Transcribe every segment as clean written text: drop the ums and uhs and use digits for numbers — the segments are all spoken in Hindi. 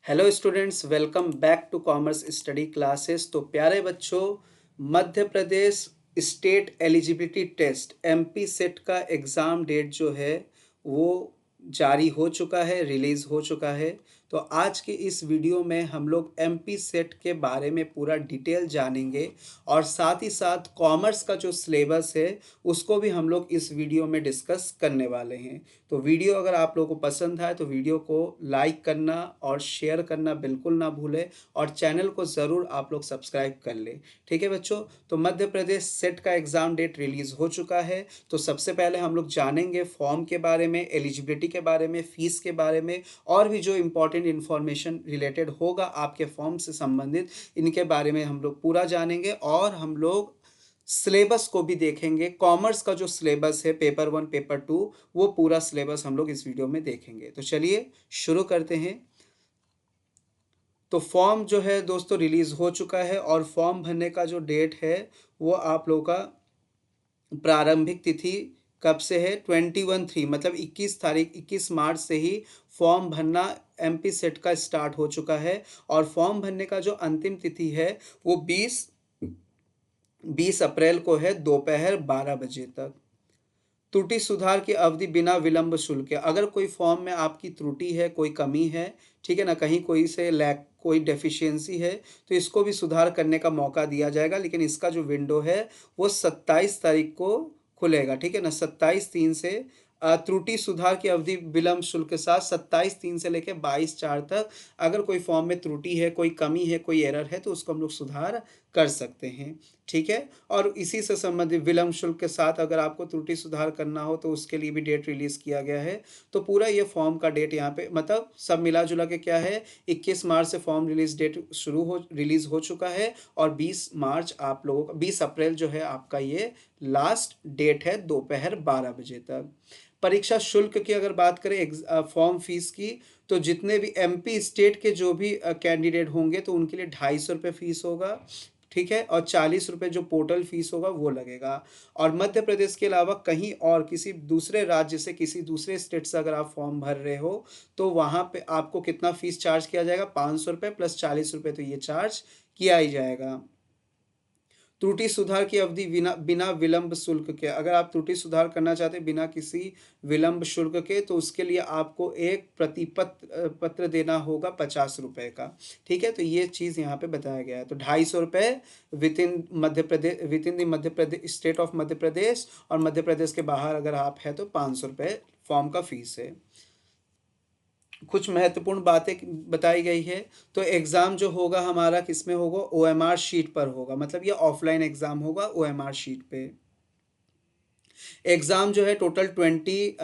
Hello students, welcome back to commerce study classes. तो प्यारे बच्चों, Madhya Pradesh state eligibility test MP SET का एग्ज़ाम डेट जो है वो जारी हो चुका है, रिलीज़ हो चुका है। तो आज की इस वीडियो में हम लोग एमपी सेट के बारे में पूरा डिटेल जानेंगे और साथ ही साथ कॉमर्स का जो सिलेबस है उसको भी हम लोग इस वीडियो में डिस्कस करने वाले हैं। तो वीडियो अगर आप लोगों को पसंद आए तो वीडियो को लाइक करना और शेयर करना बिल्कुल ना भूलें और चैनल को ज़रूर आप लोग सब्सक्राइब कर लें। ठीक है बच्चों, तो मध्य प्रदेश सेट का एग्ज़ाम डेट रिलीज़ हो चुका है। तो सबसे पहले हम लोग जानेंगे फॉर्म के बारे में, एलिजिबिलिटी के बारे में, फ़ीस के बारे में और भी जो इम्पोर्टेंट इन्फॉर्मेशन रिलेटेड होगा आपके फॉर्म से संबंधित, इनके बारे में हम लोग पूरा जानेंगे और हम लोग सिलेबस को भी देखेंगे। कॉमर्स का जो सिलेबस है पेपर 1 पेपर 2 वो पूरा सिलेबस हम लोग इस वीडियो में देखेंगे। तो चलिए शुरू करते हैं। तो फॉर्म जो है दोस्तों रिलीज़ हो चुका है और फॉर्म भरने का जो डेट है वो आप लोगों का प्रारंभिक तिथि कब से है 21/3 मतलब 21 मार्च से ही फॉर्म भरना एमपी सेट का स्टार्ट हो चुका है। और फॉर्म भरने का जो अंतिम तिथि है वो 20 अप्रैल को है दोपहर 12 बजे तक। त्रुटि सुधार की अवधि बिना विलंब शुल्क है। अगर कोई फॉर्म में आपकी त्रुटि है, कोई कमी है, ठीक है ना, कहीं कोई से लैक कोई डेफिशिएंसी है तो इसको भी सुधार करने का मौका दिया जाएगा। लेकिन इसका जो विंडो है वो 27 तारीख को खुलेगा। ठीक है ना, 27/3 से त्रुटि सुधार की अवधि विलंब शुल्क के साथ 27/3 से लेकर 22/4 तक अगर कोई फॉर्म में त्रुटि है, कोई कमी है, कोई एरर है तो उसको हम लोग सुधार कर सकते हैं। ठीक है, और इसी से संबंधित विलंब शुल्क के साथ अगर आपको त्रुटि सुधार करना हो तो उसके लिए भी डेट रिलीज़ किया गया है। तो पूरा ये फॉर्म का डेट यहाँ पे मतलब सब मिला जुला के क्या है, 21 मार्च से फॉर्म रिलीज हो चुका है और 20 मार्च आप लोगों का 20 अप्रैल जो है आपका ये लास्ट डेट है दोपहर 12 बजे तक। परीक्षा शुल्क की अगर बात करें फॉर्म फीस की, तो जितने भी एमपी स्टेट के जो भी कैंडिडेट होंगे तो उनके लिए 250 रुपये फीस होगा। ठीक है, और 40 रुपये जो पोर्टल फीस होगा वो लगेगा। और मध्य प्रदेश के अलावा कहीं और किसी दूसरे राज्य से, किसी दूसरे स्टेट से अगर आप फॉर्म भर रहे हो तो वहाँ पे आपको कितना फीस चार्ज किया जाएगा, 500 रुपये प्लस 40 रुपये तो ये चार्ज किया ही जाएगा। त्रुटि सुधार की अवधि बिना बिना विलंब शुल्क के, अगर आप त्रुटि सुधार करना चाहते हैं बिना किसी विलंब शुल्क के तो उसके लिए आपको एक प्रतिपत्र पत्र देना होगा 50 रुपये का। ठीक है, तो ये चीज़ यहाँ पे बताया गया है। तो 250 रुपये within the Madhya Pradesh state of Madhya Pradesh, और मध्य प्रदेश के बाहर अगर आप हैं तो 500 रुपये फॉर्म का फीस है। कुछ महत्वपूर्ण बातें बताई गई है। तो एग्ज़ाम जो होगा हमारा किस में होगा, ओएमआर शीट पर होगा, मतलब ये ऑफलाइन एग्ज़ाम होगा ओएमआर शीट पे। एग्ज़ाम जो है टोटल 20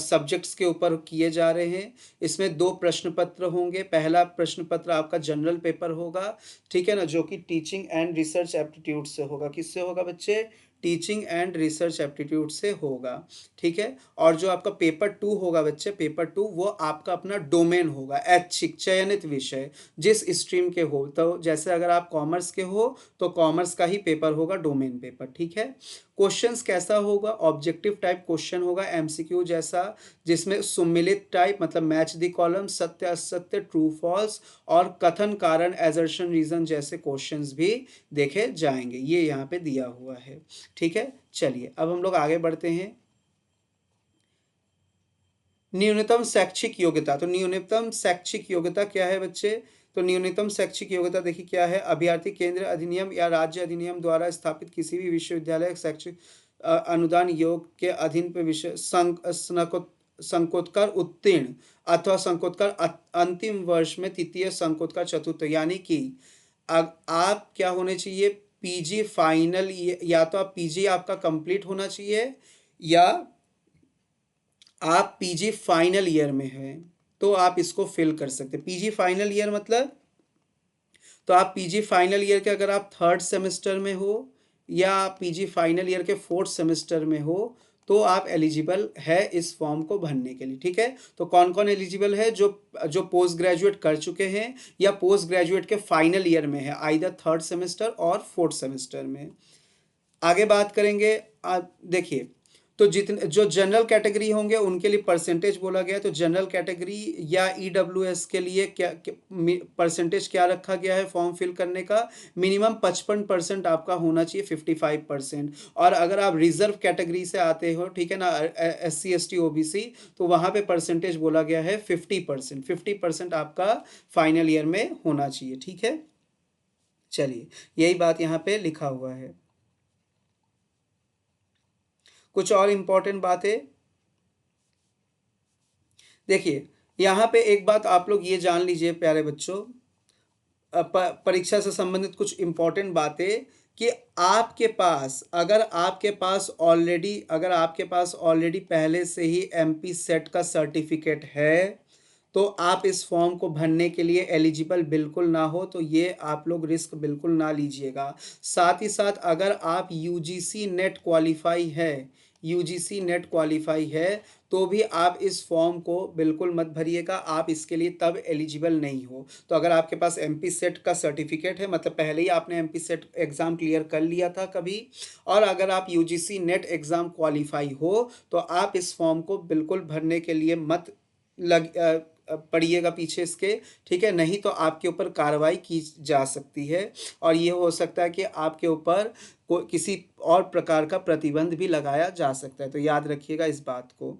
सब्जेक्ट्स के ऊपर किए जा रहे हैं। इसमें 2 प्रश्न पत्र होंगे। पहला प्रश्न पत्र आपका जनरल पेपर होगा, ठीक है ना, जो कि टीचिंग एंड रिसर्च एप्टीट्यूड से होगा। किससे होगा बच्चे, टीचिंग एंड रिसर्च एप्टीट्यूड से होगा। ठीक है, और जो आपका पेपर 2 होगा बच्चे, पेपर 2 वो आपका अपना डोमेन होगा, ऐच्छिक चयनित विषय जिस स्ट्रीम के हो। तो जैसे अगर आप कॉमर्स के हो तो कॉमर्स का ही पेपर होगा, डोमेन पेपर। ठीक है, क्वेश्चंस कैसा होगा, ऑब्जेक्टिव टाइप क्वेश्चन होगा, एमसीक्यू जैसा, जिसमें सुमिलित टाइप मतलब मैच द कॉलम, सत्य असत्य, ट्रू फॉल्स और कथन कारण एजर्शन रीजन जैसे क्वेश्चंस भी देखे जाएंगे। ये यहाँ पे दिया हुआ है। ठीक है, चलिए अब हम लोग आगे बढ़ते हैं। न्यूनतम शैक्षिक योग्यता, तो न्यूनतम शैक्षिक योग्यता क्या है बच्चे, तो न्यूनतम शैक्षिक योग्यता देखिए क्या है, अभ्यर्थी केंद्र अधिनियम या राज्य अधिनियम द्वारा स्थापित किसी भी विश्वविद्यालय शैक्षिक अनुदान योग के अधीन पे विषय संकोत्तर उत्तीर्ण अथवा संकोत्तर अंतिम वर्ष में तृतीय संकोत्तर चतुर्थ, यानी कि आप क्या होने चाहिए, पीजी फाइनल, या तो आप पीजी आपका कंप्लीट होना चाहिए या आप पीजी फाइनल ईयर में हैं तो आप इसको फिल कर सकते हैं। पीजी फाइनल ईयर मतलब, तो आप पीजी फाइनल ईयर के अगर आप 3rd सेमेस्टर में हो या पीजी फाइनल ईयर के 4th सेमेस्टर में हो तो आप एलिजिबल है इस फॉर्म को भरने के लिए। ठीक है, तो कौन कौन एलिजिबल है, जो जो पोस्ट ग्रेजुएट कर चुके हैं या पोस्ट ग्रेजुएट के फाइनल ईयर में है, आइदर 3rd सेमेस्टर और 4th सेमेस्टर में। आगे बात करेंगे, देखिए तो जितने जो जनरल कैटेगरी होंगे उनके लिए परसेंटेज बोला गया है। तो जनरल कैटेगरी या ईडब्ल्यूएस के लिए क्या परसेंटेज क्या रखा गया है फॉर्म फिल करने का? मिनिमम 55% आपका होना चाहिए, 55%। और अगर आप रिजर्व कैटेगरी से आते हो, ठीक है ना, SC ST OBC, तो वहाँ पे परसेंटेज बोला गया है 50%। 50% आपका फाइनल ईयर में होना चाहिए, ठीक है। चलिए, यही बात यहाँ पे लिखा हुआ है। कुछ और इम्पोर्टेंट बातें देखिए, यहाँ पे एक बात आप लोग ये जान लीजिए प्यारे बच्चों, परीक्षा से संबंधित कुछ इम्पोर्टेंट बातें कि अगर आपके पास ऑलरेडी पहले से ही MP सेट का सर्टिफिकेट है, तो आप इस फॉर्म को भरने के लिए एलिजिबल बिल्कुल ना हो, तो ये आप लोग रिस्क बिल्कुल ना लीजिएगा। साथ ही साथ अगर आप यूजीसी नेट क्वालिफाई है, तो भी आप इस फॉर्म को बिल्कुल मत भरिएगा, आप इसके लिए तब एलिजिबल नहीं हो। तो अगर आपके पास MP सेट का सर्टिफिकेट है, मतलब पहले ही आपने MP सेट एग्ज़ाम क्लियर कर लिया था कभी, और अगर आप यूजीसी नेट एग्ज़ाम क्वालिफाई हो, तो आप इस फॉर्म को बिल्कुल भरने के लिए मत पड़िएगा पीछे इसके, ठीक है। नहीं तो आपके ऊपर कार्रवाई की जा सकती है, और ये हो सकता है कि आपके ऊपर किसी और प्रकार का प्रतिबंध भी लगाया जा सकता है। तो याद रखिएगा इस बात को।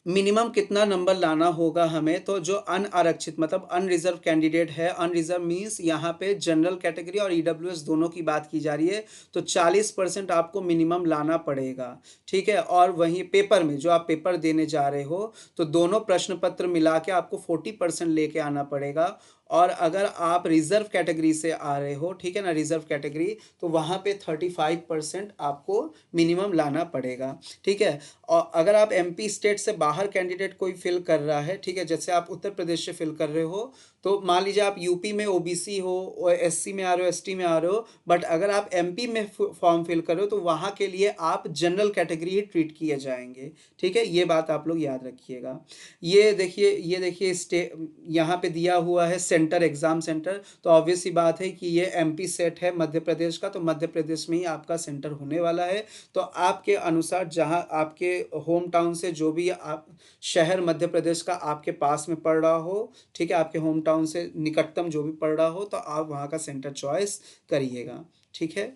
मिनिमम कितना नंबर लाना होगा हमें? तो जो अनआरक्षित मतलब अनरिजर्व कैंडिडेट है, अनरिजर्व मीन्स यहाँ पे जनरल कैटेगरी और ईडब्ल्यूएस दोनों की बात की जा रही है, तो 40% आपको मिनिमम लाना पड़ेगा, ठीक है। और वहीं पेपर में जो आप पेपर देने जा रहे हो, तो दोनों प्रश्न पत्र मिला के आपको 40% लेके आना पड़ेगा। और अगर आप रिजर्व कैटेगरी से आ रहे हो, ठीक है ना, रिजर्व कैटेगरी, तो वहाँ पे 35% आपको मिनिमम लाना पड़ेगा, ठीक है। और अगर आप MP स्टेट से बाहर कैंडिडेट कोई फिल कर रहा है, ठीक है, जैसे आप उत्तर प्रदेश से फिल कर रहे हो, तो मान लीजिए आप यूपी में OBC हो और SC में आ रहे हो, ST में आ रहे हो, बट अगर आप MP में फॉर्म फिल कर रहे हो, तो वहाँ के लिए आप जनरल कैटेगरी ही ट्रीट किए जाएंगे, ठीक है। ये बात आप लोग याद रखिएगा। ये देखिए यहाँ पे दिया हुआ है सेंटर, एग्जाम सेंटर, तो ऑब्वियस सी बात है कि ये MP सेट है मध्य प्रदेश का, तो मध्य प्रदेश में ही आपका सेंटर होने वाला है। तो आपके अनुसार जहाँ आपके होम टाउन से जो भी आप शहर मध्य प्रदेश का आपके पास में पड़ रहा हो, ठीक है, आपके होम टाउन से निकटतम जो भी पड़ रहा हो, तो आप वहाँ का सेंटर चॉइस करिएगा, ठीक है।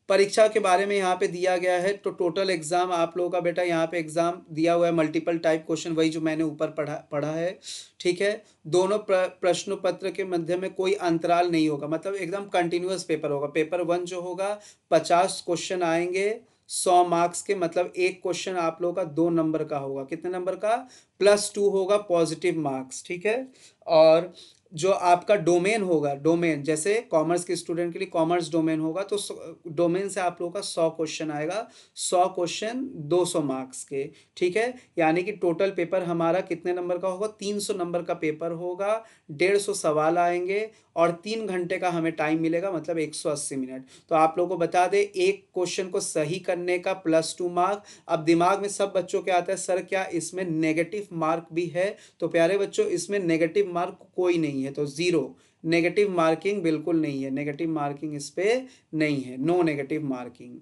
परीक्षा के बारे में यहाँ पे दिया गया है, तो टोटल एग्जाम आप लोगों का बेटा यहाँ पे एग्जाम दिया हुआ है, मल्टीपल टाइप क्वेश्चन, वही जो मैंने ऊपर पढ़ा है, ठीक है। दोनों प्रश्न पत्र के मध्य में कोई अंतराल नहीं होगा, मतलब एकदम कंटिन्यूअस पेपर होगा। पेपर 1 जो होगा, 50 क्वेश्चन आएंगे 100 मार्क्स के, मतलब एक क्वेश्चन आप लोगों का 2 नंबर का होगा। कितने नंबर का? +2 होगा पॉजिटिव मार्क्स, ठीक है। और जो आपका डोमेन होगा, डोमेन जैसे कॉमर्स के स्टूडेंट के लिए कॉमर्स डोमेन होगा, तो डोमेन से आप लोगों का 100 क्वेश्चन आएगा, 100 क्वेश्चन 200 मार्क्स के, ठीक है। यानी कि टोटल पेपर हमारा कितने नंबर का होगा? 300 नंबर का पेपर होगा, 150 सवाल आएंगे, और 3 घंटे का हमें टाइम मिलेगा, मतलब 180 मिनट। तो आप लोगों को बता दें, एक क्वेश्चन को सही करने का +2 मार्क। अब दिमाग में सब बच्चों के आता है, सर क्या इसमें नेगेटिव मार्क भी है? तो प्यारे बच्चों, इसमें नेगेटिव मार्क कोई नहीं है, तो 0 नेगेटिव मार्किंग बिल्कुल नहीं है, नेगेटिव मार्किंग इस पे नहीं है, नो नेगेटिव मार्किंग।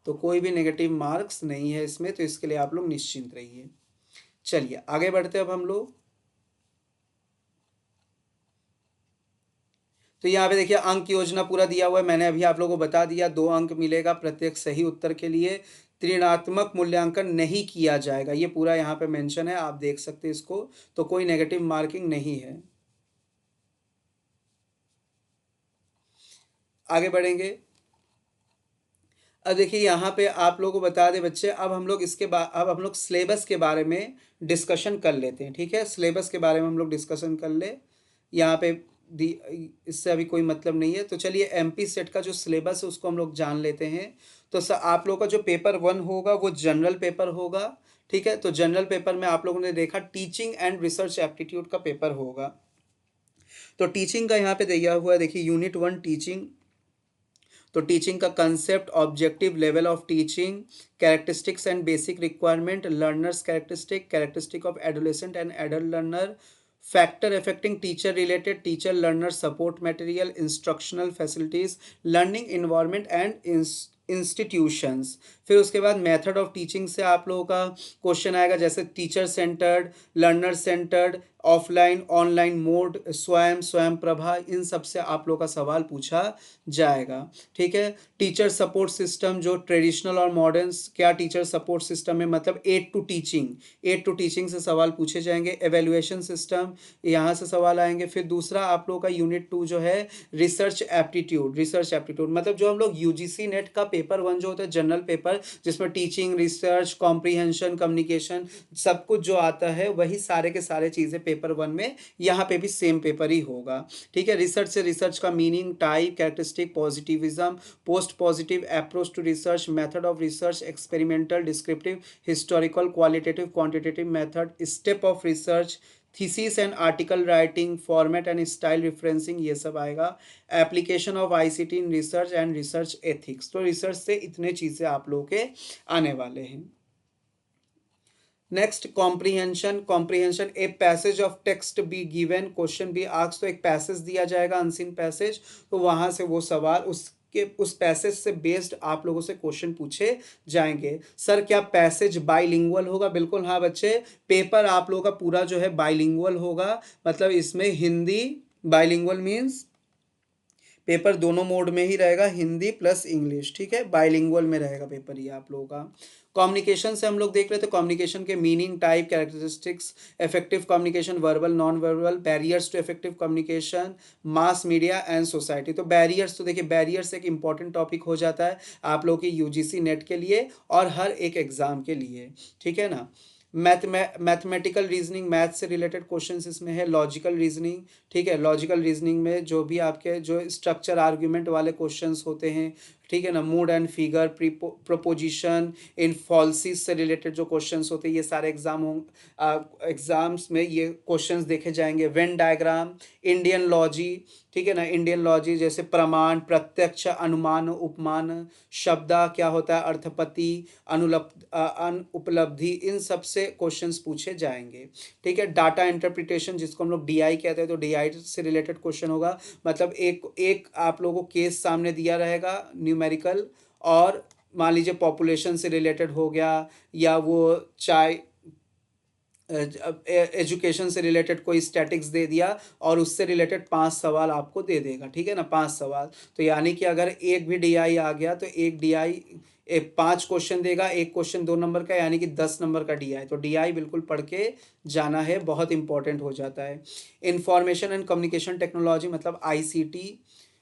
तो कोई भी नेगेटिव मार्क्स नहीं है इसमें, तो इसके लिए आप लोग निश्चिंत रहिए। चलिए आगे बढ़ते हैं अब हम लोग। तो यहाँ पे देखिए अंक योजना पूरा दिया हुआ है, मैंने अभी आप लोगों को बता दिया, 2 अंक मिलेगा प्रत्येक सही उत्तर के लिए। ऋणात्मक मूल्यांकन नहीं किया जाएगा, ये पूरा यहाँ पे मेंशन है, आप देख सकते हैं इसको, तो कोई नेगेटिव मार्किंग नहीं है। आगे बढ़ेंगे। अब देखिए यहाँ पे आप लोगों को बता दें बच्चे, अब हम लोग सिलेबस के बारे में डिस्कशन कर लेते हैं, ठीक है। सिलेबस के बारे में हम लोग डिस्कशन कर ले, यहाँ पे दी इससे अभी कोई मतलब नहीं है। तो चलिए MP सेट का जो सिलेबस है उसको हम लोग जान लेते हैं। तो आप लोगों का जो पेपर 1 होगा वो जनरल पेपर होगा, ठीक है। तो जनरल पेपर में आप लोगों ने देखा टीचिंग एंड रिसर्च एप्टीट्यूड का पेपर होगा। तो टीचिंग का यहाँ पे दिया हुआ है, देखिए यूनिट 1 टीचिंग। तो टीचिंग का concept, objective, level of teaching, characteristics and basic requirement, learners characteristic, characteristic of adolescent and adult learner, factor affecting teacher related, teacher learner support material, instructional facilities, learning environment and institutions. फिर उसके बाद मेथड ऑफ टीचिंग से आप लोगों का क्वेश्चन आएगा, जैसे teacher centred, learner centred, offline online mode, स्वयं स्वयं प्रभा, इन सब से आप लोग का सवाल पूछा जाएगा। ठीक है। टीचर सपोर्ट सिस्टम जो ट्रेडिशनल और मॉडर्न, क्या टीचर सपोर्ट सिस्टम है, मतलब एड टू टीचिंग से सवाल पूछे जाएंगे। एवेल्युएशन सिस्टम, यहाँ से सवाल आएंगे। फिर दूसरा आप लोग का यूनिट 2 जो है रिसर्च एप्टीट्यूड मतलब जो हम लोग यूजीसी नेट का पेपर 1 जो होता है जनरल पेपर, जिसमें टीचिंग, रिसर्च, कॉम्प्रीहेंशन, कम्युनिकेशन सब कुछ जो आता है, वही सारे के सारे चीज़ें पेपर 1 में यहाँ पे भी सेम पेपर ही होगा। ठीक है। रिसर्च से रिसर्च का meaning, type, characteristic, positivism, post positive approach to research, method of research, experimental, descriptive, historical, qualitative, quantitative method, step of research, thesis and article writing, format and style referencing, ये सब आएगा। Application of ICT in research and research ethics. तो रिसर्च से इतने चीज़ें आप लोगों के आने वाले हैं। Next comprehension, a passage of text be given, question be asked, तो एक पैसेज दिया जाएगा, अनसीन पैसेज, तो वहां से वो सवाल उस पैसेज से बेस्ड आप लोगों से क्वेश्चन पूछे जाएंगे। सर क्या पैसेज बाइलिंगुअल होगा? बिल्कुल हाँ बच्चे, पेपर आप लोगों का पूरा जो है बाइलिंगुअल होगा, मतलब इसमें हिंदी, बाइलिंगुअल मीन्स पेपर दोनों मोड में ही रहेगा, हिंदी प्लस इंग्लिश। ठीक है, बाइलिंगुअल में रहेगा पेपर ये आप लोगों का। कम्युनिकेशन से हम लोग देख रहे थे, कम्युनिकेशन के meaning, type, characteristics, effective communication, verbal non verbal, barriers to effective communication, mass media and society. तो बैरियर्स, तो देखिए बैरियर्स एक इंपॉर्टेंट टॉपिक हो जाता है आप लोग की यूजीसी नेट के लिए और हर एक एग्जाम के लिए। ठीक है ना। मैथमेटिकल रीजनिंग, मैथ से रिलेटेड क्वेश्चंस इसमें है। लॉजिकल रीजनिंग, ठीक है, लॉजिकल रीजनिंग में जो भी आपके जो स्ट्रक्चर आर्ग्यूमेंट वाले क्वेश्चंस होते हैं, ठीक है ना, मूड एंड फिगर, प्रोपोजिशन, इनफॉल्सिस से रिलेटेड जो क्वेश्चंस होते हैं, ये सारे एग्जाम्स में ये क्वेश्चंस देखे जाएंगे। वेन डायग्राम, इंडियन लॉजी, ठीक है ना, इंडियन लॉजी जैसे प्रमाण, प्रत्यक्ष, अनुमान, उपमान, शब्दा क्या होता है, अर्थपति, उपलब्धि, इन सब से क्वेश्चंस पूछे जाएंगे। ठीक है। डाटा इंटरप्रिटेशन जिसको हम लोग डीआई कहते हैं, तो डीआई से रिलेटेड क्वेश्चन होगा, मतलब एक आप लोगों को केस सामने दिया रहेगा न्यूमेरिकल, और मान लीजिए पॉपुलेशन से रिलेटेड हो गया, या वो चाहे एजुकेशन से रिलेटेड कोई स्टैटिक्स दे दिया और उससे रिलेटेड 5 सवाल आपको दे देगा। ठीक है ना, 5 सवाल, तो यानी कि अगर एक भी डीआई आ गया तो एक डीआई 5 क्वेश्चन देगा, एक क्वेश्चन 2 नंबर का, यानी कि 10 नंबर का डीआई। तो डीआई बिल्कुल पढ़ के जाना है, बहुत इंपॉर्टेंट हो जाता है। इंफॉर्मेशन एंड कम्युनिकेशन टेक्नोलॉजी मतलब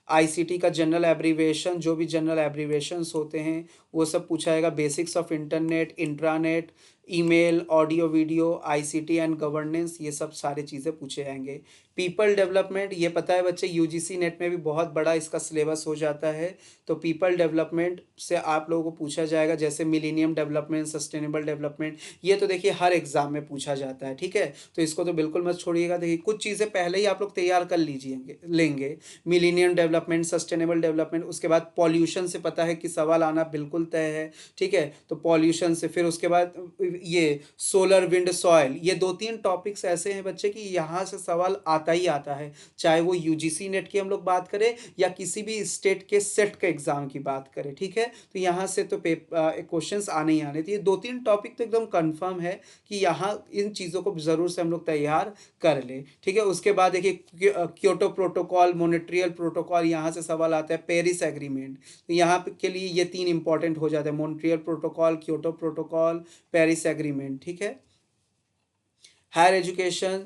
आईसीटी का जनरल एब्रीविएशन, जो भी जनरल एब्रीविएशंस होते हैं वो सब पूछा जाएगा। Basics of internet, intranet, email, audio video, ICT and governance, ये सब सारी चीज़ें पूछे जाएंगे। पीपल डेवलपमेंट, ये पता है बच्चे यूजीसी नेट में भी बहुत बड़ा इसका सिलेबस हो जाता है, तो पीपल डेवलपमेंट से आप लोगों को पूछा जाएगा, जैसे मिलीनियम डेवलपमेंट, सस्टेनेबल डेवलपमेंट, ये तो देखिए हर एग्जाम में पूछा जाता है। ठीक है, तो इसको तो बिल्कुल मत छोड़िएगा। देखिए कुछ चीज़ें पहले ही आप लोग तैयार कर लेंगे, मिलीनियम डेवलपमेंट, सस्टेनेबल डेवलपमेंट, उसके बाद पॉल्यूशन से पता है कि सवाल आना बिल्कुल तय है। ठीक है, तो पॉल्यूशन से, फिर उसके बाद ये सोलर, विंड, सॉइल, ये 2-3 टॉपिक्स ऐसे हैं बच्चे कि यहाँ से सवाल आता ही आता है, चाहे वो यूजीसी नेट की हम लोग बात करें या किसी भी स्टेट के सेट के एग्जाम की बात करें। ठीक है, तो यहाँ से तो क्वेश्चंस आने ही आने, तो ये 2-3 टॉपिक तो एकदम कंफर्म है कि यहाँ इन चीज़ों को ज़रूर से हम लोग तैयार कर ले। ठीक है, उसके बाद देखिए क्योटो प्रोटोकॉल, मॉन्ट्रियल प्रोटोकॉल, यहाँ से सवाल आता है। पेरिस एग्रीमेंट, तो यहाँ के लिए ये 3 इंपॉर्टेंट हो जाते हैं, Montreal protocol, Kyoto protocol, Paris agreement. ठीक है। हायर एजुकेशन,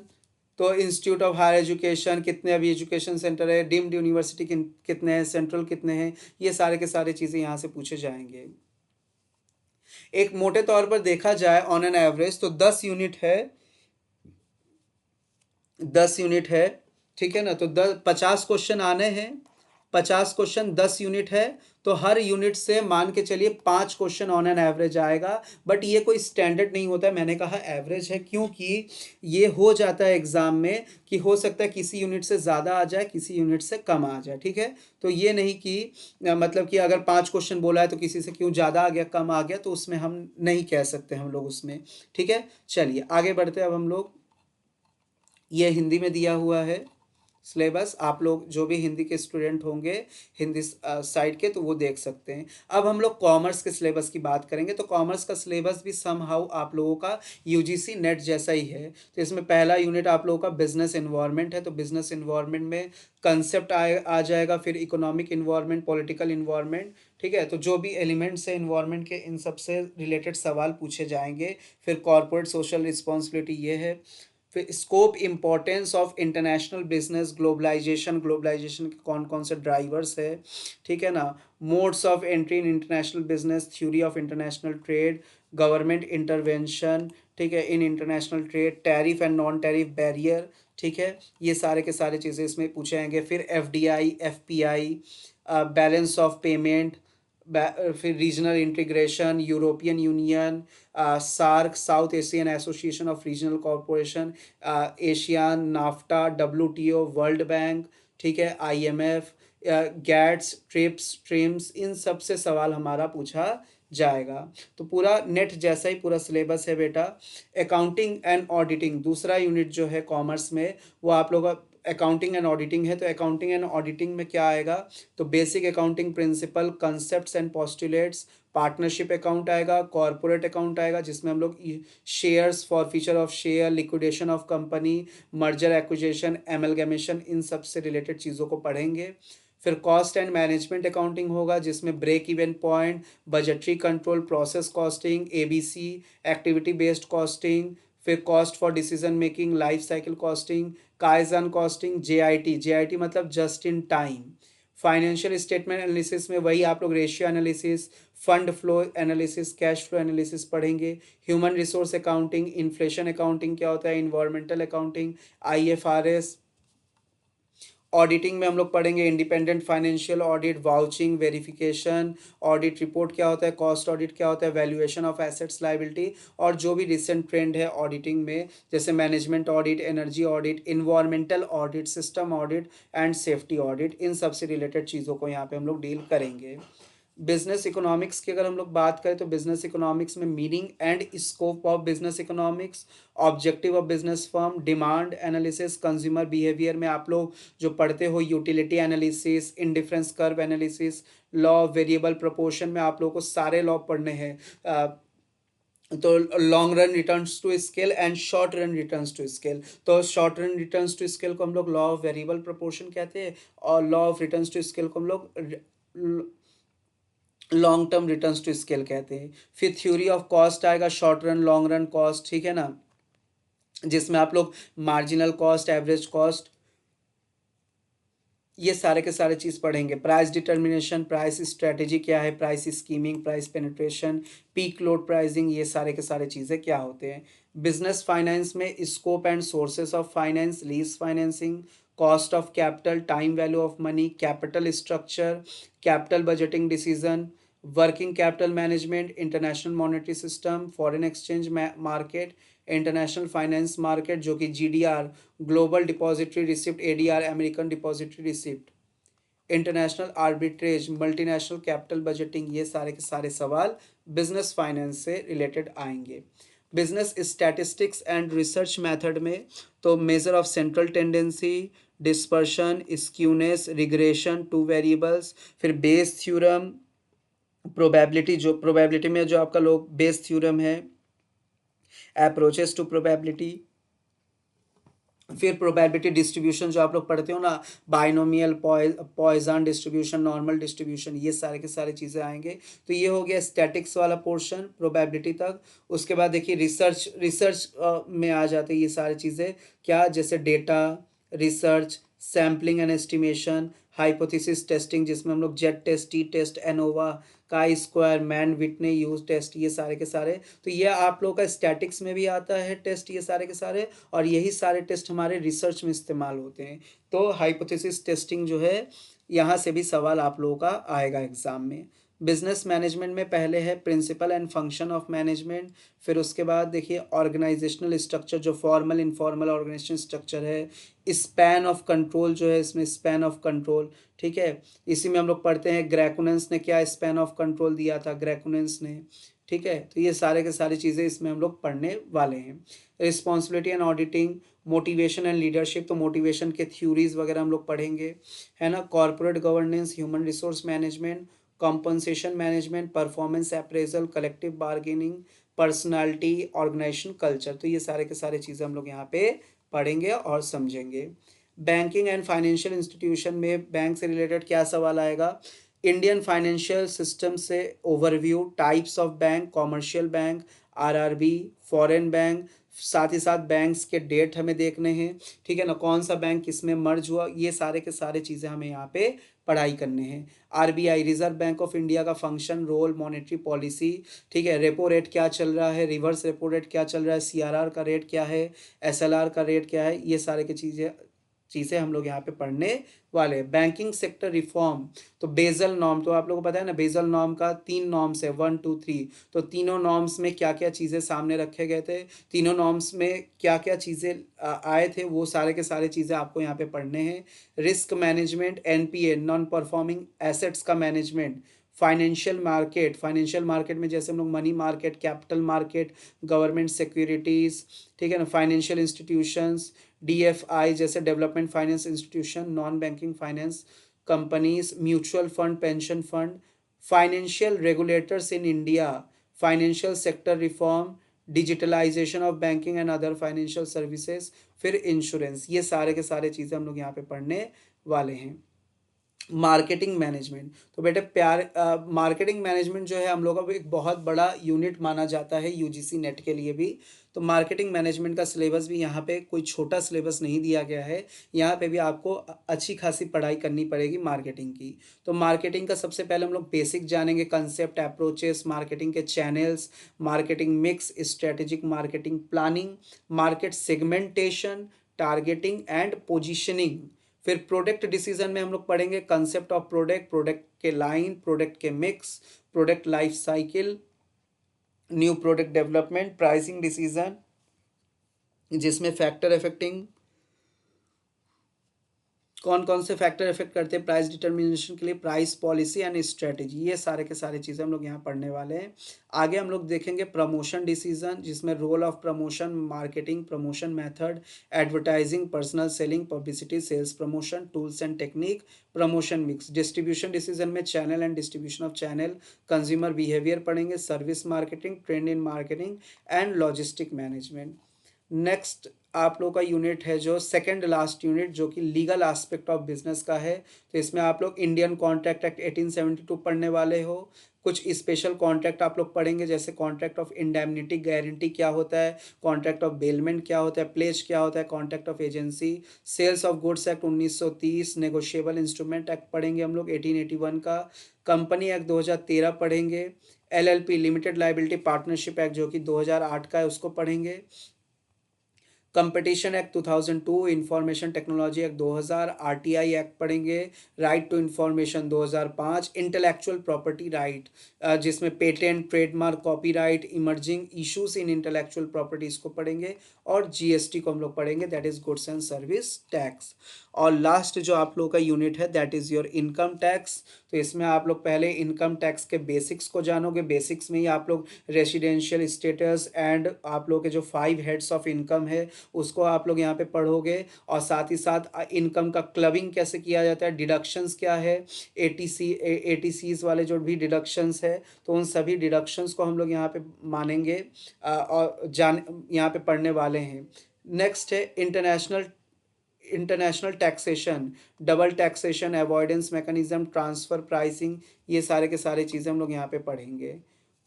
तो इंस्टीट्यूट ऑफ हायर एजुकेशन कितने अभी एजुकेशन सेंटर है, डीम्ड यूनिवर्सिटी कितने हैं, सेंट्रल कितने हैं, ये सारे के सारे चीज़ें यहाँ से पूछे जाएंगे। एक मोटे तौर पर देखा जाए ऑन एन एवरेज तो 10 यूनिट है। ठीक है ना, तो 50 क्वेश्चन आने हैं, 50 क्वेश्चन 10 यूनिट है, तो हर यूनिट से मान के चलिए 5 क्वेश्चन ऑन एन एवरेज आएगा। बट ये कोई स्टैंडर्ड नहीं होता है, मैंने कहा एवरेज है क्योंकि ये हो जाता है एग्जाम में कि हो सकता है किसी यूनिट से ज़्यादा आ जाए, किसी यूनिट से कम आ जाए। ठीक है, तो ये नहीं कि मतलब कि अगर 5 क्वेश्चन बोला है तो किसी से क्यों ज़्यादा आ गया, कम आ गया, तो उसमें हम नहीं कह सकते हम लोग उसमें। ठीक है, चलिए आगे बढ़ते हैं अब हम लोग। ये हिंदी में दिया हुआ है सिलेबस। आप लोग जो भी हिंदी के स्टूडेंट होंगे हिंदी साइड के, तो वो देख सकते हैं। अब हम लोग कॉमर्स के सिलेबस की बात करेंगे, तो कॉमर्स का सिलेबस भी समहाउ आप लोगों का यूजीसी नेट जैसा ही है। तो इसमें पहला यूनिट आप लोगों का बिजनेस इन्वायरमेंट है, तो बिजनेस इन्वायरमेंट में कंसेप्ट आ जाएगा, फिर इकोनॉमिक इन्वायरमेंट, पॉलिटिकल इन्वायरमेंट, ठीक है। तो जो भी एलिमेंट्स है इन्वायरमेंट के, इन सबसे रिलेटेड सवाल पूछे जाएंगे। फिर कॉर्पोरेट सोशल रिस्पॉन्सिबिलिटी ये है। फिर scope importance of international business, globalisation, globalisation के कौन कौन से ड्राइवर्स है, ठीक है ना। Modes of entry in international business, theory of international trade, government intervention, ठीक है, in international trade, tariff and non tariff barrier, ठीक है। ये सारे के सारे चीज़ें इसमें पूछे जाएंगे। फिर FDI, FPI, balance of payment, फिर regional integration, European Union, SAARC, South Asian Association of Regional corporation, ASEAN, NAFTA, WTO, World Bank, ठीक है, आईएमएफ, गैट्स, ट्रिप्स, ट्रिम्स, इन सब से सवाल हमारा पूछा जाएगा। तो पूरा नेट जैसा ही पूरा सिलेबस है बेटा। अकाउंटिंग एंड ऑडिटिंग दूसरा यूनिट जो है कॉमर्स में, वो आप लोगों का अकाउंटिंग एंड ऑडिटिंग है। तो अकाउंटिंग एंड ऑडिटिंग में क्या आएगा, तो basic accounting principle, concepts and postulates, partnership account आएगा, कॉर्पोरेट अकाउंट आएगा, जिसमें हम लोग shares, forfeiture of share, liquidation of company, merger acquisition, amalgamation, इन सब से रिलेटेड चीज़ों को पढ़ेंगे। फिर कॉस्ट एंड मैनेजमेंट अकाउंटिंग होगा, जिसमें break even point, budgetary control, process costing, ABC, activity based costing, फिर cost for decision making, life cycle costing, kaizen costing, JIT, JIT मतलब just in time. Financial statement analysis में वही आप लोग ratio analysis, fund flow analysis, cash flow analysis पढ़ेंगे। Human resource accounting, inflation accounting क्या होता है, इन्वायरमेंटल अकाउंटिंग, आईएफआरएस। ऑडिटिंग में हम लोग पढ़ेंगे independent financial audit, vouching, verification, audit report क्या होता है, कॉस्ट ऑडिट क्या होता है, वैल्यूएशन ऑफ एसेट्स लायबिलिटी, और जो भी रिसेंट ट्रेंड है ऑडिटिंग में, जैसे management audit, energy audit, environmental audit, system audit and safety audit, इन सब से रिलेटेड चीज़ों को यहाँ पे हम लोग डील करेंगे। बिजनेस इकोनॉमिक्स की अगर हम लोग बात करें, तो बिजनेस इकोनॉमिक्स में meaning and scope of business economics, objective of business firm, demand analysis, consumer behaviour में आप लोग जो पढ़ते हो utility analysis, indifference curve analysis, law of variable proportion में आप लोगों को सारे लॉ पढ़ने हैं। तो long run returns to scale and short run returns to scale. तो short run returns to scale को हम लोग लॉ ऑफ वेरिएबल प्रोपोर्शन कहते हैं, और law of returns to scale को हम लोग long term returns to scale कहते हैं। फिर थ्योरी ऑफ कॉस्ट आएगा, short run, long run cost, ठीक है ना, जिसमें आप लोग मार्जिनल कॉस्ट, एवरेज कॉस्ट, ये सारे के सारे चीज़ पढ़ेंगे। प्राइस डिटर्मिनेशन, प्राइस स्ट्रेटेजी क्या है, price skimming, price penetration, peak load pricing, ये सारे के सारे चीज़ें क्या होते हैं। बिजनेस फाइनेंस में scope and sources of finance, lease financing, cost of capital, time value of money, capital structure, capital budgeting decision, working capital management, international monetary system, foreign exchange market, international finance market जो कि GDR, global depository receipt, ADR, American depository receipt, international arbitrage, multinational capital budgeting, ये सारे के सारे सवाल बिजनेस फाइनेंस से रिलेटेड आएंगे। Business statistics and research method में तो measure of central tendency, dispersion, skewness, regression, two variables, फिर बेस थ्योरम, प्रोबेबिलिटी, जो प्रोबेबिलिटी में जो आपका लोग बेस थ्योरम है, अप्रोचेस टू प्रोबेबिलिटी, फिर प्रोबेबिलिटी डिस्ट्रीब्यूशन जो आप लोग पढ़ते हो ना, binomial, Poisson distribution, normal distribution, ये सारे के सारे चीज़ें आएंगे। तो ये हो गया स्टैटिक्स वाला पोर्शन प्रोबेबिलिटी तक। उसके बाद देखिए रिसर्च में आ जाते हैं ये सारी चीज़ें, क्या, जैसे data research, sampling and estimation, hypothesis testing, जिसमें हम लोग Z test, T test, ANOVA, chi square, Mann Whitney U test, ये सारे के सारे। तो ये आप लोग का स्टैटिक्स में भी आता है टेस्ट, ये सारे के सारे, और यही सारे टेस्ट हमारे रिसर्च में इस्तेमाल होते हैं। तो हाइपोथेसिस टेस्टिंग जो है, यहाँ से भी सवाल आप लोगों का आएगा एग्जाम में। बिजनेस मैनेजमेंट में पहले है principle and function of management, फिर उसके बाद देखिए ऑर्गेनाइजेशनल स्ट्रक्चर, जो फॉर्मल इनफॉर्मल ऑर्गेनाइजेशन स्ट्रक्चर है, स्पैन ऑफ कंट्रोल जो है इसमें, स्पैन ऑफ कंट्रोल, ठीक है। इसी में हम लोग पढ़ते हैं ग्रैकुनेंस ने क्या स्पैन ऑफ कंट्रोल दिया था, ग्रैकुनेंस ने, ठीक है, तो ये सारे के सारी चीज़ें इसमें हम लोग पढ़ने वाले हैं। Responsibility and auditing, motivation and leadership, तो मोटिवेशन के थ्योरीज वगैरह हम लोग पढ़ेंगे, है ना। Corporate governance, human resource management, compensation management, performance appraisal, collective bargaining, personality, organisation culture, तो ये सारे के सारे चीज़ें हम लोग यहाँ पे पढ़ेंगे और समझेंगे। बैंकिंग एंड फाइनेंशियल इंस्टीट्यूशन में बैंक से रिलेटेड क्या सवाल आएगा, इंडियन फाइनेंशियल सिस्टम से overview, types of bank, commercial bank, RRB, foreign bank, साथ ही साथ बैंक्स के डेट हमें देखने हैं, ठीक है ना, कौन सा बैंक किस में मर्ज हुआ, ये सारे के सारे चीज़ें हमें यहाँ पे पढ़ाई करने हैं। RBI, reserve bank of India का फंक्शन, रोल, मॉनेटरी पॉलिसी, ठीक है, रेपो रेट क्या चल रहा है, रिवर्स रेपो रेट क्या चल रहा है, सीआरआर का रेट क्या है, एसएलआर का रेट क्या है, ये सारे की चीज़ें हम लोग यहाँ पे पढ़ने वाले। बैंकिंग सेक्टर रिफॉर्म, तो बेजल नॉर्म, तो आप लोगों को पता है ना, बेजल नॉर्म का 3 नॉर्म्स है, 1 2 3, तो तीनों नॉर्म्स में क्या क्या चीज़ें सामने रखे गए थे, तीनों नॉर्म्स में क्या क्या चीज़ें आए थे, वो सारे के सारे चीज़ें आपको यहाँ पे पढ़ने हैं। Risk management, NPA, non performing assets का मैनेजमेंट, फाइनेंशियल मार्केट में जैसे हम लोग money market, capital market, government securities, ठीक है ना, फाइनेंशियल इंस्टीट्यूशंस, डीएफआई जैसे development finance institution, non banking finance companies, mutual fund, pension fund, financial regulators in India, financial sector reform, digitalisation of banking and other financial services, फिर इंश्योरेंस, ये सारे के सारे चीज़ें हम लोग यहाँ पे पढ़ने वाले हैं। मार्केटिंग मैनेजमेंट, तो बेटे मार्केटिंग मैनेजमेंट जो है हम लोग का एक बहुत बड़ा यूनिट माना जाता है यूजीसी नेट के लिए भी। तो मार्केटिंग मैनेजमेंट का सिलेबस भी यहाँ पे कोई छोटा सिलेबस नहीं दिया गया है, यहाँ पे भी आपको अच्छी खासी पढ़ाई करनी पड़ेगी मार्केटिंग की। तो मार्केटिंग का सबसे पहले हम लोग बेसिक जानेंगे, कंसेप्ट, अप्रोचेस, मार्केटिंग के channels, marketing mix, strategic marketing planning, market segmentation, targeting and positioning. फिर प्रोडक्ट डिसीजन में हम लोग पढ़ेंगे कंसेप्ट ऑफ प्रोडक्ट, प्रोडक्ट के लाइन, प्रोडक्ट के mix, product life cycle, new product development, pricing decision जिसमें फैक्टर अफेक्टिंग, कौन कौन से फैक्टर इफेक्ट करते हैं प्राइस डिटर्मिनेशन के लिए, प्राइस पॉलिसी एंड स्ट्रेटेजी, ये सारे के सारे चीज़ें हम लोग यहाँ पढ़ने वाले हैं। आगे हम लोग देखेंगे प्रमोशन डिसीजन, जिसमें role of promotion, marketing, promotion method, advertising, personal selling, publicity, sales promotion, tools and technique, promotion mix. Distribution decision में channel and distribution of channel, consumer behaviour पढ़ेंगे, service marketing, trend in marketing and logistic management. Next आप लोग का यूनिट है जो सेकंड लास्ट यूनिट, जो कि लीगल एस्पेक्ट ऑफ बिजनेस का है। तो इसमें आप लोग इंडियन कॉन्ट्रैक्ट एक्ट 1872 पढ़ने वाले हो, कुछ स्पेशल कॉन्ट्रैक्ट आप लोग पढ़ेंगे, जैसे कॉन्ट्रैक्ट ऑफ इंडेमनिटी गारंटी क्या होता है, कॉन्ट्रैक्ट ऑफ बेलमेंट क्या होता है, प्लेज क्या होता है, contract of agency, sales of goods act 1930, negotiable instrument act पढ़ेंगे हम लोग 1881 का, कंपनी एक्ट 2013 पढ़ेंगे, LLP limited liability partnership act जो कि 2008 का है उसको पढ़ेंगे, competition act 2002, information technology act 2000, RTI act पढ़ेंगे, right to information 2005, intellectual property right जिसमें patent, trademark, copyright, emerging issues in intellectual properties को पढ़ेंगे, और जीएसटी को हम लोग पढ़ेंगे, that is goods and service tax. और लास्ट जो आप लोग का यूनिट है that is your income tax. तो इसमें आप लोग पहले इनकम टैक्स के बेसिक्स को जानोगे, बेसिक्स में ही आप लोग रेसिडेंशियल स्टेटस एंड आप लोग के जो 5 हेड्स ऑफ इनकम है उसको आप लोग यहाँ पे पढ़ोगे, और साथ ही साथ इनकम का क्लबिंग कैसे किया जाता है, डिडक्शंस क्या है, एटीसीज वाले जो भी डिडक्शंस है, तो उन सभी डिडक्शंस को हम लोग यहाँ पे मानेंगे और यहाँ पे पढ़ने वाले हैं। नेक्स्ट है international taxation, double taxation avoidance mechanism, transfer pricing, ये सारे के सारे चीज़ें हम लोग यहाँ पे पढ़ेंगे।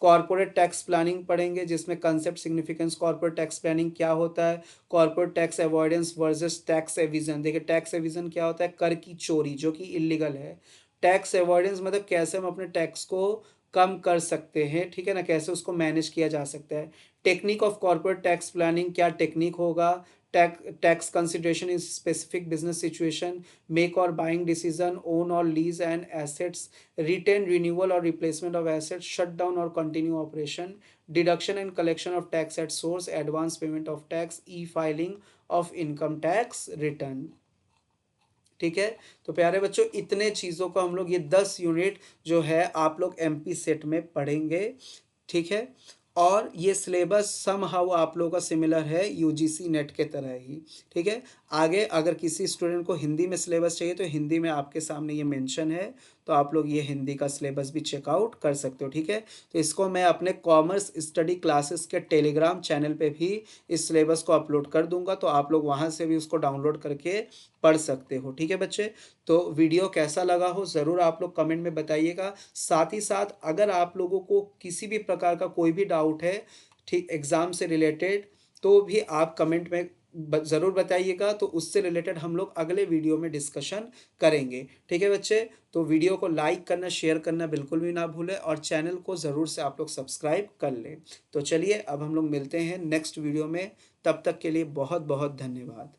कॉर्पोरेट टैक्स प्लानिंग पढ़ेंगे, जिसमें concept, significance, corporate tax planning क्या होता है, corporate tax avoidance versus tax Avision. देखिए टैक्स एविजन क्या होता है, कर की चोरी जो कि इलीगल है। टैक्स अवॉइडेंस मतलब कैसे हम अपने टैक्स को कम कर सकते हैं, ठीक है ना, कैसे उसको मैनेज किया जा सकता है। Technique of corporate tax planning, क्या टेक्निक होगा, tax consideration in specific business situation, make or buying decision, own or lease and assets, retain, renewal or replacement of assets, shut down or continue operation, deduction and collection of tax at source, advance payment of tax, e-filing of income tax return। ठीक है, तो प्यारे बच्चों इतने चीज़ों को हम लोग ये 10 यूनिट जो है आप लोग एमपी सेट में पढ़ेंगे। ठीक है? और ये सिलेबस समहाउ आप लोगों का सिमिलर है यूजीसी नेट के तरह ही, ठीक है? आगे अगर किसी स्टूडेंट को हिंदी में सिलेबस चाहिए तो हिंदी में आपके सामने ये मेंशन है, तो आप लोग ये हिंदी का सिलेबस भी चेकआउट कर सकते हो, ठीक है? तो इसको मैं अपने कॉमर्स स्टडी क्लासेस के टेलीग्राम चैनल पे भी इस सिलेबस को अपलोड कर दूँगा, तो आप लोग वहाँ से भी उसको डाउनलोड करके पढ़ सकते हो, ठीक है बच्चे? तो वीडियो कैसा लगा हो ज़रूर आप लोग कमेंट में बताइएगा। साथ ही साथ अगर आप लोगों को किसी भी प्रकार का कोई भी डाउट है, ठीक एग्ज़ाम से रिलेटेड, तो भी आप कमेंट में ज़रूर बताइएगा, तो उससे रिलेटेड हम लोग अगले वीडियो में डिस्कशन करेंगे, ठीक है बच्चे? तो वीडियो को लाइक करना, शेयर करना बिल्कुल भी ना भूलें और चैनल को ज़रूर से आप लोग सब्सक्राइब कर लें। तो चलिए अब हम लोग मिलते हैं नेक्स्ट वीडियो में, तब तक के लिए बहुत बहुत धन्यवाद।